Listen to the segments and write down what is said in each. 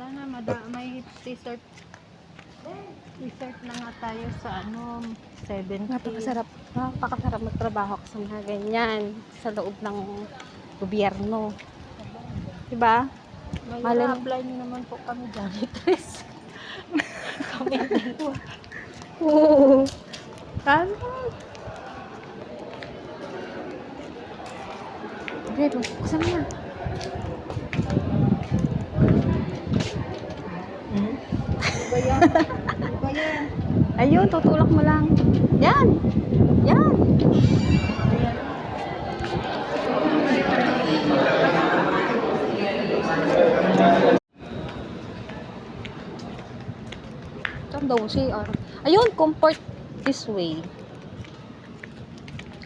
Sana may t-shirt. T-shirt na nga tayo sa 70. Napakasarap magtrabaho sa mga ganyan sa loob ng gobyerno. Diba? May Malay- apply nyo naman po kami janitress. Kami dalawa. Oo. Tama. Okay, buksan mo na. Iba yan. Iba yan. Ayun, tutulak mo lang. Yan. Yan. Ayan. Saan daw CR? Ayun, comfort this way.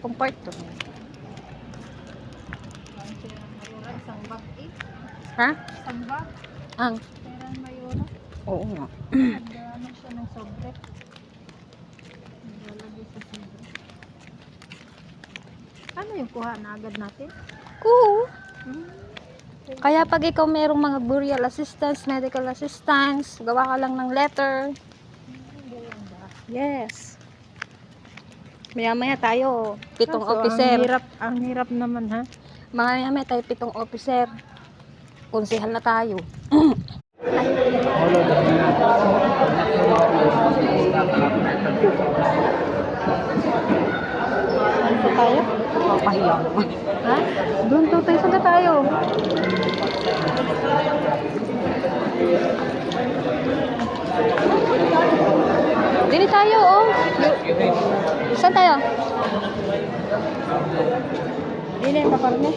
Comfort to. Ang Serang Mayura, isang bag eh. Ha? Isang bag. Ang? Serang Mayura. Oo nga. Nagdano siya ng sobre. Naglalagay sa sobre. Ano yung kuha na agad natin? Cool. Hmm. Kaya pag ikaw merong mga burial assistance, medical assistance, gawa ka lang ng letter. Yes. Maya-maya tayo, 7 officer. Ang hirap naman ha. Maya-maya tayo 7 officer. Konsehal na tayo. Dito tayo? Papahiya mo. Ha? Doon to tayo, saan tayo? Dili tayo, oh. Saan tayo? Dili, paparme.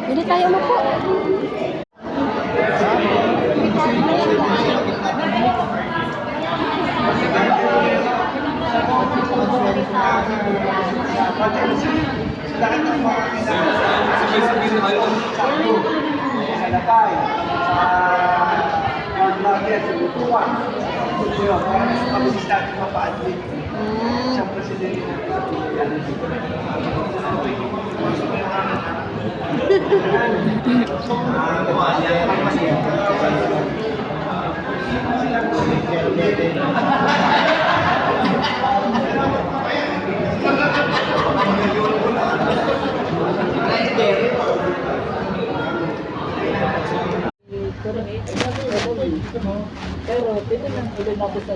Dili tayo mo po. Pero pwede lang ulit natin sa